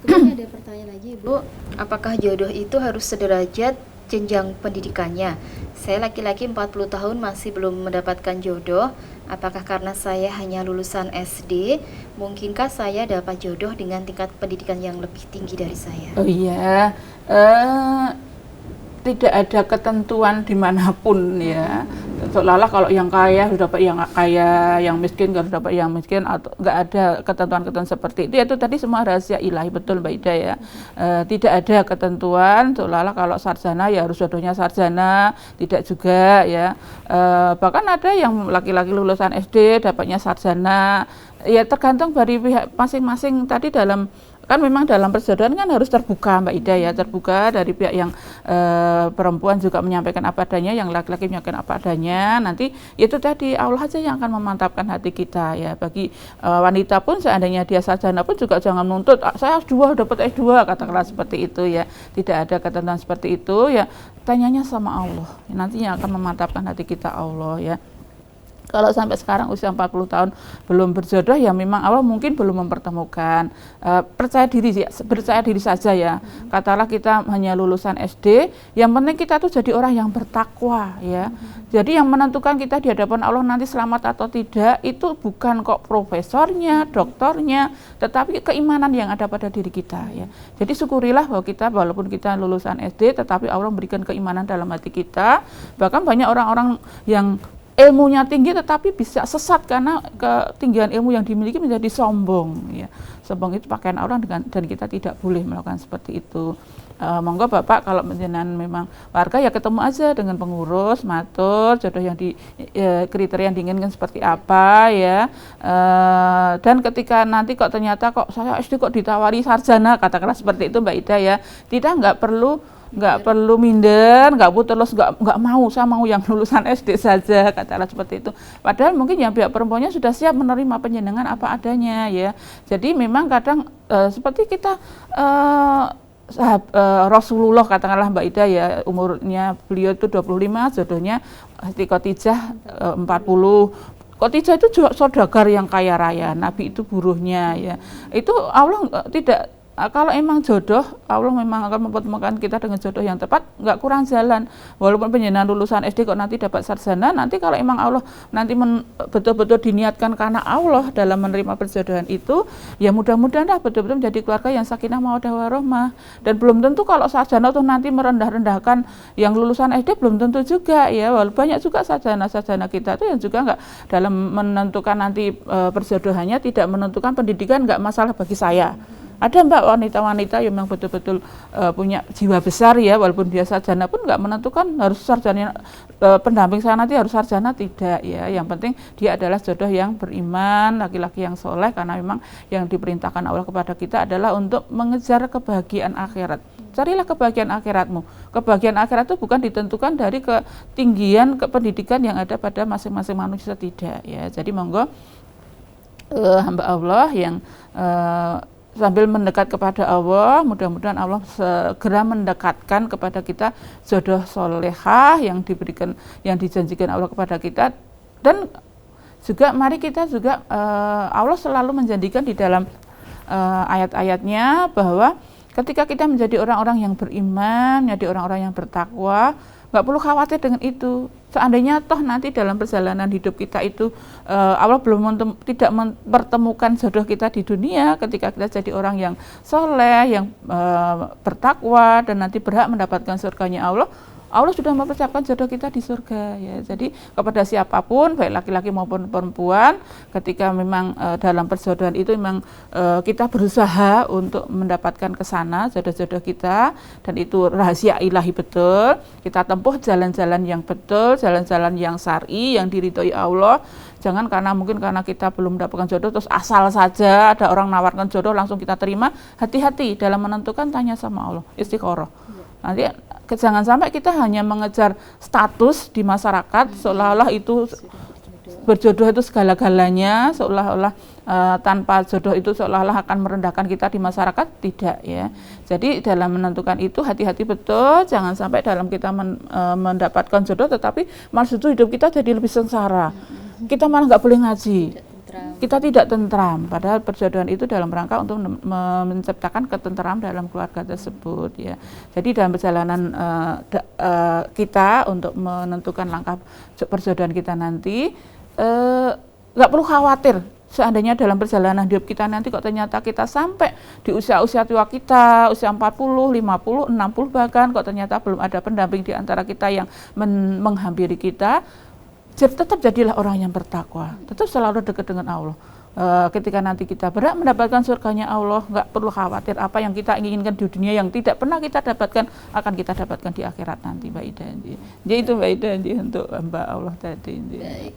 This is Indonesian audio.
Kemudian ada pertanyaan lagi, Bu, apakah jodoh itu harus sederajat jenjang pendidikannya? Saya laki-laki 40 tahun masih belum mendapatkan jodoh. Apakah karena saya hanya lulusan SD? Mungkinkah saya dapat jodoh dengan tingkat pendidikan yang lebih tinggi dari saya? Oh iya, eh, tidak ada ketentuan dimanapun ya. Seolah-olah kalau yang kaya harus dapat yang kaya, yang miskin harus dapat yang miskin, atau nggak ada ketentuan-ketentuan seperti itu. Itu tadi semua rahasia ilahi, betul Mbak Ida ya. Tidak ada ketentuan seolah-olah kalau sarjana ya harus jodohnya sarjana, tidak juga ya. Bahkan ada yang laki-laki lulusan SD dapatnya sarjana. Ya tergantung dari pihak masing-masing tadi dalam kan memang dalam perjodohan kan harus terbuka Mbak Ida ya, terbuka dari pihak yang perempuan juga menyampaikan apa adanya, yang laki-laki menyampaikan apa adanya. Nanti itu tadi Allah aja yang akan memantapkan hati kita ya. Bagi wanita pun seandainya dia sarjana pun juga jangan menuntut saya S2 dapat S2 katakanlah seperti itu ya. Tidak ada ketentuan seperti itu ya. Tanyanya sama Allah. Nantinya akan memantapkan hati kita Allah ya. Kalau sampai sekarang usia 40 tahun belum berjodoh ya memang Allah mungkin belum mempertemukan. Percaya diri saja ya. Katalah kita hanya lulusan SD, yang penting kita tuh jadi orang yang bertakwa ya. Jadi yang menentukan kita di hadapan Allah nanti selamat atau tidak itu bukan kok profesornya, doktornya, tetapi keimanan yang ada pada diri kita ya. Jadi syukurilah bahwa kita walaupun kita lulusan SD tetapi Allah memberikan keimanan dalam hati kita. Bahkan banyak orang-orang yang ilmunya tinggi tetapi bisa sesat karena ketinggian ilmu yang dimiliki menjadi sombong ya. Sombong itu pakaian orang dan kita tidak boleh melakukan seperti itu. Monggo Bapak kalau menjenengan memang warga ya ketemu aja dengan pengurus, matur jodoh yang kriteria yang diinginkan seperti apa ya. Dan ketika nanti kok ternyata kok saya SD kok ditawari sarjana katakanlah seperti itu Mbak Ida ya. Kita nggak perlu minder, nggak mau, saya mau yang lulusan SD saja, katakanlah seperti itu. Padahal mungkin yang pihak perempuannya sudah siap menerima penjenengan apa adanya ya. Jadi memang kadang seperti kita Rasulullah katakanlah Mbak Ida ya, umurnya beliau itu 25, jodohnya Siti Khadijah 40. Khadijah itu juga saudagar yang kaya raya, Nabi itu buruhnya ya. Itu Allah tidak. Kalau emang jodoh, Allah memang akan mempertemukan kita dengan jodoh yang tepat, nggak kurang jalan. Walaupun penjenengan lulusan SD kok nanti dapat sarjana, nanti kalau emang Allah nanti betul-betul diniatkan karena Allah dalam menerima perjodohan itu, ya mudah-mudahan betul-betul menjadi keluarga yang sakinah mawaddah warahmah. Dan belum tentu kalau sarjana tuh nanti merendah-rendahkan yang lulusan SD, belum tentu juga ya. Walaupun banyak juga sarjana-sarjana kita tuh yang juga nggak dalam menentukan nanti perjodohannya, tidak menentukan pendidikan, nggak masalah bagi saya. Ada Mbak wanita-wanita yang memang betul-betul punya jiwa besar ya, walaupun dia sarjana pun nggak menentukan harus sarjana, pendamping saya nanti harus sarjana, tidak ya. Yang penting dia adalah jodoh yang beriman, laki-laki yang soleh, karena memang yang diperintahkan Allah kepada kita adalah untuk mengejar kebahagiaan akhirat. Carilah kebahagiaan akhiratmu. Kebahagiaan akhirat itu bukan ditentukan dari ketinggian pendidikan yang ada pada masing-masing manusia, tidak ya. Jadi monggo hamba Allah yang sambil mendekat kepada Allah, mudah-mudahan Allah segera mendekatkan kepada kita jodoh solehah yang diberikan, yang dijanjikan Allah kepada kita. Dan juga mari kita juga Allah selalu menjanjikan di dalam ayat-ayatnya bahwa ketika kita menjadi orang-orang yang beriman, menjadi orang-orang yang bertakwa, nggak perlu khawatir dengan itu. Seandainya toh nanti dalam perjalanan hidup kita itu Allah tidak mempertemukan jodoh kita di dunia, ketika kita jadi orang yang soleh, yang bertakwa dan nanti berhak mendapatkan surganya Allah, Allah sudah mempersiapkan jodoh kita di surga ya. Jadi kepada siapapun baik laki-laki maupun perempuan, ketika memang dalam perjodohan itu memang kita berusaha untuk mendapatkan kesana jodoh-jodoh kita, dan itu rahasia ilahi betul. Kita tempuh jalan-jalan yang betul, jalan-jalan yang syar'i, yang diridhoi Allah. Jangan mungkin karena kita belum mendapatkan jodoh terus asal saja ada orang nawarkan jodoh langsung kita terima. Hati-hati dalam menentukan, tanya sama Allah, istikharah. Nanti jangan sampai kita hanya mengejar status di masyarakat seolah-olah itu berjodoh itu segala-galanya, seolah-olah tanpa jodoh itu seolah-olah akan merendahkan kita di masyarakat, tidak ya. Jadi dalam menentukan itu hati-hati betul, jangan sampai dalam kita mendapatkan jodoh tetapi malah itu hidup kita jadi lebih sengsara. Kita malah nggak boleh ngaji. tentram. kita tidak tentram. Padahal perjodohan itu dalam rangka untuk menciptakan ketenteram dalam keluarga tersebut ya. Jadi dalam perjalanan kita untuk menentukan langkah perjodohan kita nanti, nggak perlu khawatir. Seandainya dalam perjalanan hidup kita nanti kok ternyata kita sampai di usia-usia tua kita, usia 40, 50, 60 bahkan, kok ternyata belum ada pendamping di antara kita yang menghampiri kita, tetap jadilah orang yang bertakwa, tetap selalu dekat dengan Allah. Ketika nanti kita berhak mendapatkan surganya Allah, nggak perlu khawatir apa yang kita inginkan di dunia yang tidak pernah kita dapatkan, akan kita dapatkan di akhirat nanti, Mbak Ida. Jadi itu Mbak Ida untuk Mbak Allah tadi. Baik.